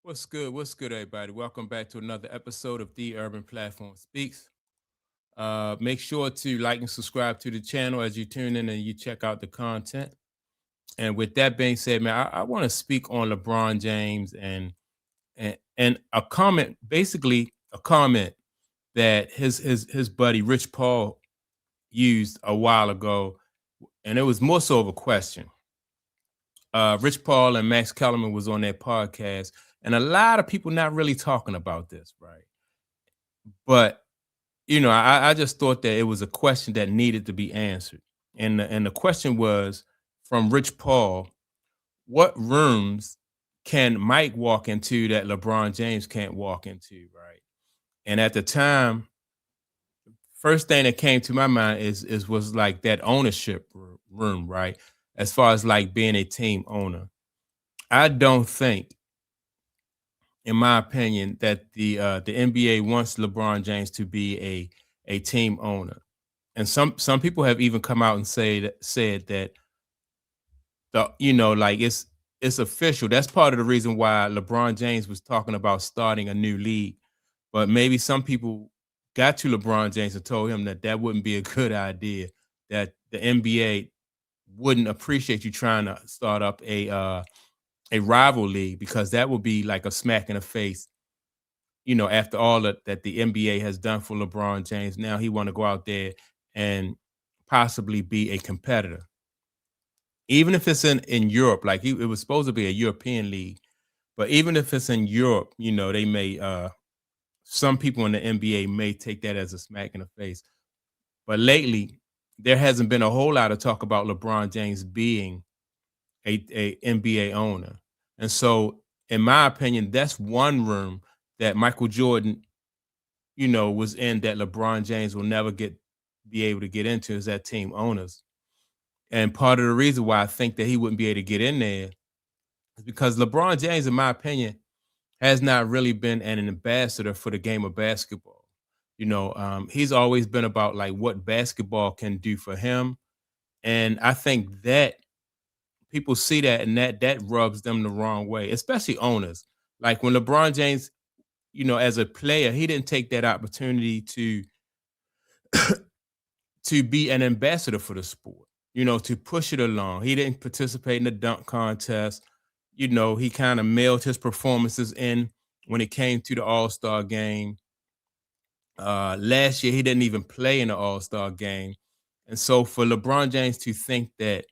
What's good? What's good, everybody? Welcome back to another episode of The Urban Platform Speaks. Make sure to like and subscribe to the channel as you tune in and you check out the content. And with that being said, man, I want to speak on LeBron James and a comment, basically a comment that his buddy Rich Paul used a while ago, and it was more so of a question. Rich Paul and Max Kellerman was on their podcast, and a lot of people not really talking about this, right? But I just thought that it was a question that needed to be answered, and the question was from Rich Paul: what rooms can Mike walk into that LeBron James can't walk into, right? And at the time, first thing that came to my mind is was like that ownership room, right? As far as like being a team owner, I don't think, in my opinion, that the NBA wants LeBron James to be a team owner. And some people have even come out and said that like it's official. That's part of the reason why LeBron James was talking about starting a new league. But maybe some people got to LeBron James and told him that that wouldn't be a good idea. That the NBA wouldn't appreciate you trying to start up a rival league, because that would be like a smack in the face. After all that the NBA has done for LeBron James, now he want to go out there and possibly be a competitor, even if it's in Europe. Like it was supposed to be a European league, but even if it's in Europe, they may some people in the NBA may take that as a smack in the face. But lately, there hasn't been a whole lot of talk about LeBron James being a NBA owner. And so, in my opinion, that's one room that Michael Jordan, was in, that LeBron James will never be able to get into, is that team owners. And part of the reason why I think that he wouldn't be able to get in there is because LeBron James, in my opinion, has not really been an ambassador for the game of basketball. He's always been about like what basketball can do for him. And I think that people see that, and that rubs them the wrong way, especially owners. Like when LeBron James, as a player, he didn't take that opportunity to be an ambassador for the sport, to push it along. He didn't participate in the dunk contest. He kind of mailed his performances in when it came to the All-Star game. Last year, he didn't even play in the All-Star game. And so for LeBron James to think that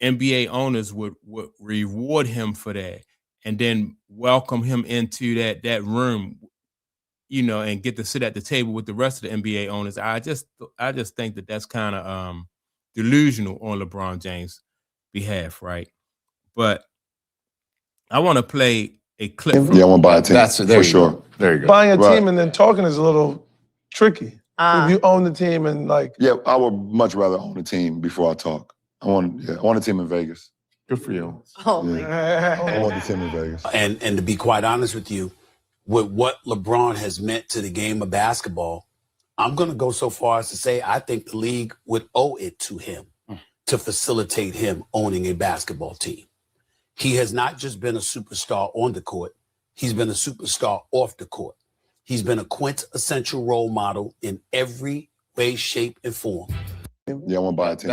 NBA owners would reward him for that and then welcome him into that room, and get to sit at the table with the rest of the NBA owners, I just think that that's kind of delusional on LeBron James' behalf, right? But I want to play a clip from. Yeah, I want to buy a team. That's for sure. There you go. Buying a Right. team and then talking is a little tricky. If you own the team and like, Yeah, I would much rather own a team before I talk. I want a team in Vegas. Good for you. Oh my God. I want the team in Vegas. And to be quite honest with you, with what LeBron has meant to the game of basketball, I'm going to go so far as to say I think the league would owe it to him to facilitate him owning a basketball team. He has not just been a superstar on the court. He's been a superstar off the court. He's been a quintessential role model in every way, shape, and form. Yeah, I want to buy a team.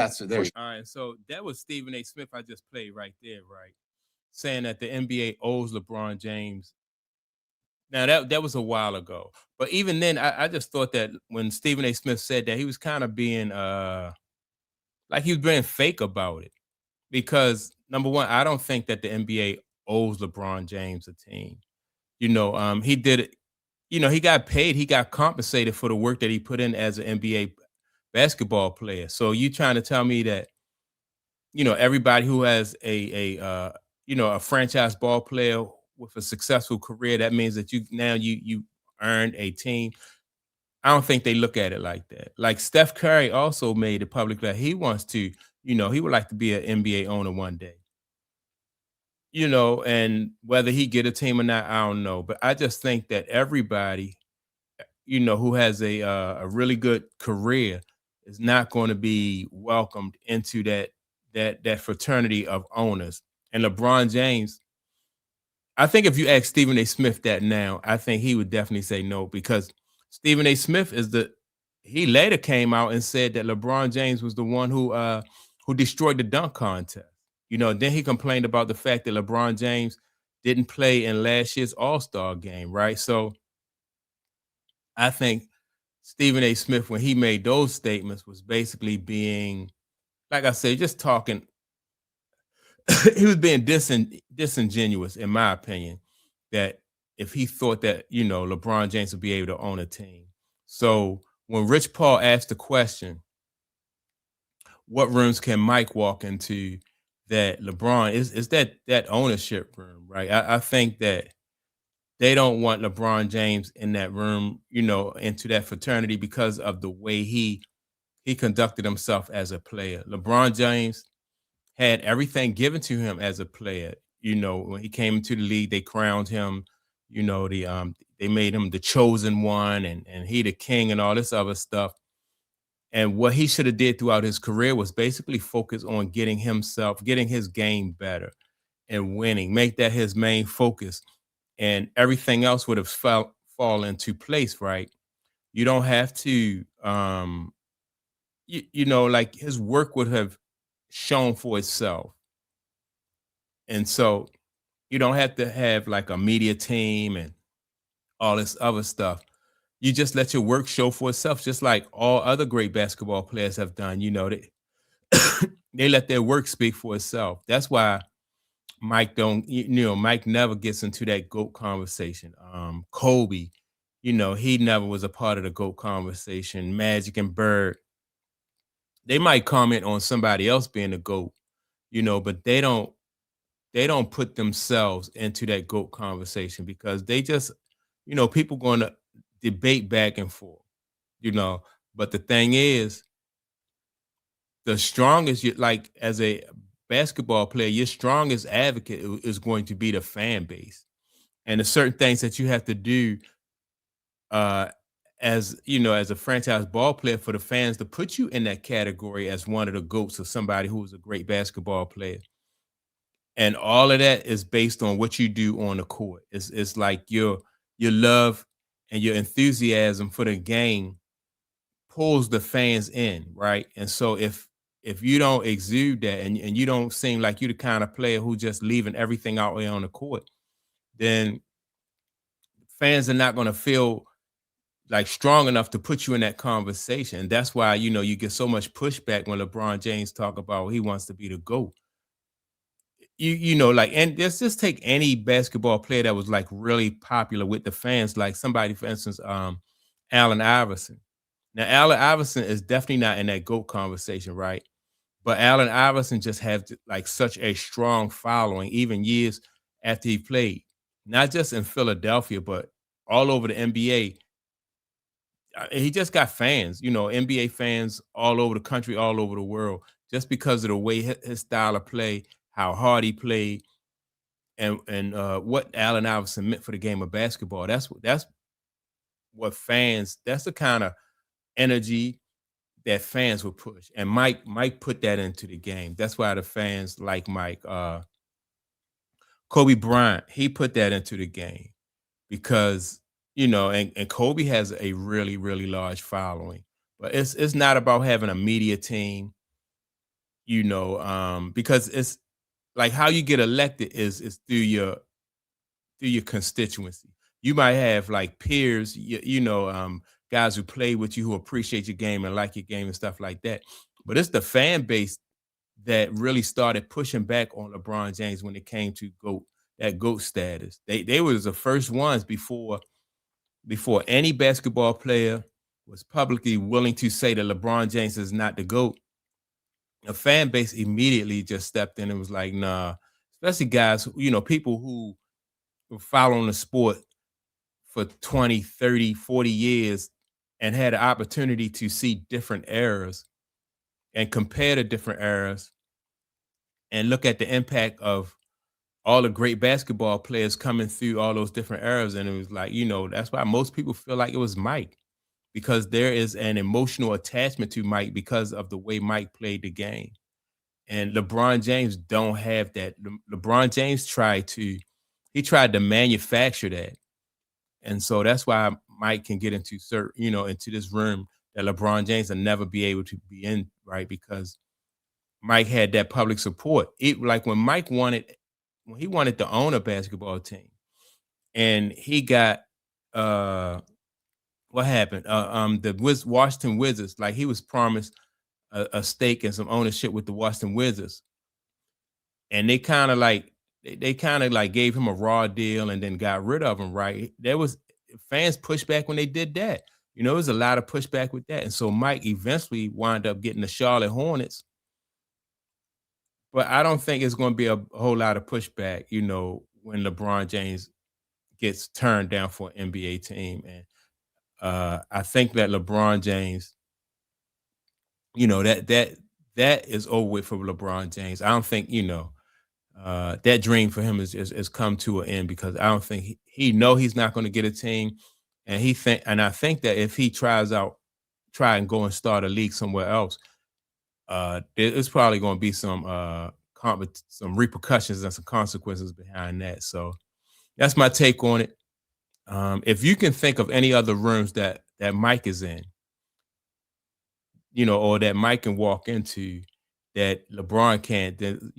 All right, so that was Stephen A. Smith I just played right there, right? Saying that the NBA owes LeBron James. Now that was a while ago, but even then, I just thought that when Stephen A. Smith said that, he was kind of being like he was being fake about it, because number one, I don't think that the NBA owes LeBron James a team. He did it. He got paid. He got compensated for the work that he put in as an NBA basketball player. So you trying to tell me that, everybody who has a franchise ball player with a successful career, that means that you earned a team? I don't think they look at it like that. Like Steph Curry also made it public that he wants to, he would like to be an NBA owner one day. And whether he get a team or not, I don't know. But I just think that everybody, who has a really good career is not going to be welcomed into that fraternity of owners. And LeBron James, I think if you ask Stephen A. Smith that now, I think he would definitely say no, because Stephen A. Smith he later came out and said that LeBron James was the one who destroyed the dunk contest. Then he complained about the fact that LeBron James didn't play in last year's All-Star game, right? So I think Stephen A. Smith, when he made those statements, was basically being, like I said, just talking. He was being disingenuous, in my opinion, that if he thought that, LeBron James would be able to own a team. So when Rich Paul asked the question, what rooms can Mike walk into that LeBron is that ownership room, right? I think that they don't want LeBron James in that room, into that fraternity because of the way he conducted himself as a player. LeBron James had everything given to him as a player. When he came into the league, they crowned him, they made him the chosen one and he the king and all this other stuff. And what he should have did throughout his career was basically focus on getting his game better and winning, make that his main focus. And everything else would have fall into place, right? You don't have to, like his work would have shown for itself. And so you don't have to have like a media team and all this other stuff. You just let your work show for itself, just like all other great basketball players have done. They let their work speak for itself. That's why Mike Mike never gets into that GOAT conversation. Kobe, he never was a part of the GOAT conversation. Magic and Bird, they might comment on somebody else being a GOAT, but they don't put themselves into that GOAT conversation because they just, people going to debate back and forth, but the thing is, the strongest, like as a basketball player, your strongest advocate is going to be the fan base. And there's certain things that you have to do as a franchise ball player for the fans to put you in that category as one of the GOATs or somebody who was a great basketball player. And all of that is based on what you do on the court. It's like your love and your enthusiasm for the game pulls the fans in, right? And so if you don't exude that and you don't seem like you're the kind of player who just leaving everything out there on the court, then fans are not going to feel like strong enough to put you in that conversation. And that's why, you get so much pushback when LeBron James talk about he wants to be the GOAT. And just take any basketball player that was like really popular with the fans, like somebody, for instance, Allen Iverson. Now, Allen Iverson is definitely not in that GOAT conversation, right? But Allen Iverson just has like such a strong following, even years after he played, not just in Philadelphia, but all over the NBA. He just got fans, NBA fans all over the country, all over the world, just because of the way his style of play, how hard he played, and what Allen Iverson meant for the game of basketball. That's what fans. That's the kind of energy that fans would push. And Mike put that into the game. That's why the fans like Mike. Kobe Bryant, he put that into the game because, and Kobe has a really, really large following. But it's not about having a media team, because it's like how you get elected is through your constituency. You might have like peers, guys who play with you who appreciate your game and like your game and stuff like that. But it's the fan base that really started pushing back on LeBron James when it came to GOAT status. They was the first ones before any basketball player was publicly willing to say that LeBron James is not the GOAT. The fan base immediately just stepped in and was like, nah, especially guys, people who were following the sport for 20, 30, 40 years and had an opportunity to see different eras and compare the different eras and look at the impact of all the great basketball players coming through all those different eras. And it was like, that's why most people feel like it was Mike, because there is an emotional attachment to Mike because of the way Mike played the game. And LeBron James don't have that. LeBron James tried to he tried to manufacture that. And so that's why Mike can get into into this room that LeBron James will never be able to be in, right? Because Mike had that public support. Like when he wanted to own a basketball team, and he got what happened? The Washington Wizards, like he was promised a stake and some ownership with the Washington Wizards, and they kind of like gave him a raw deal and then got rid of him. Right? There was fans pushed back when they did that. There was a lot of pushback with that, and so Mike eventually wound up getting the Charlotte Hornets. But I don't think it's going to be a whole lot of pushback, when LeBron James gets turned down for an NBA team. And I think that LeBron James, that is over with for LeBron James. I don't think, that dream for him is come to an end, because I don't think he he's not going to get a team. And I think that if he try and go and start a league somewhere else, there's probably going to be some repercussions and some consequences behind that. So that's my take on it. If you can think of any other rooms that Mike is in, or that Mike can walk into that LeBron can't, then,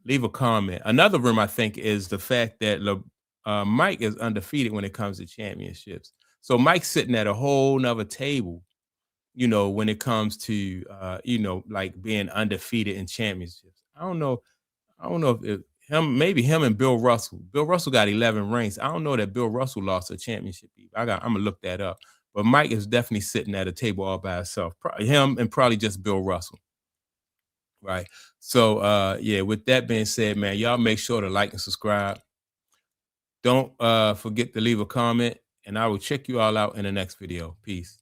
leave a comment. Another room I think is the fact that Mike is undefeated when it comes to championships. So Mike's sitting at a whole nother table, when it comes to, like being undefeated in championships. I don't know if maybe him and Bill Russell. Bill Russell got 11 rings. I don't know that Bill Russell lost a championship. I'm going to look that up. But Mike is definitely sitting at a table all by himself. Him and probably just Bill Russell. Right. So, with that being said, man, y'all make sure to like and subscribe. Don't forget to leave a comment, and I will check you all out in the next video. Peace.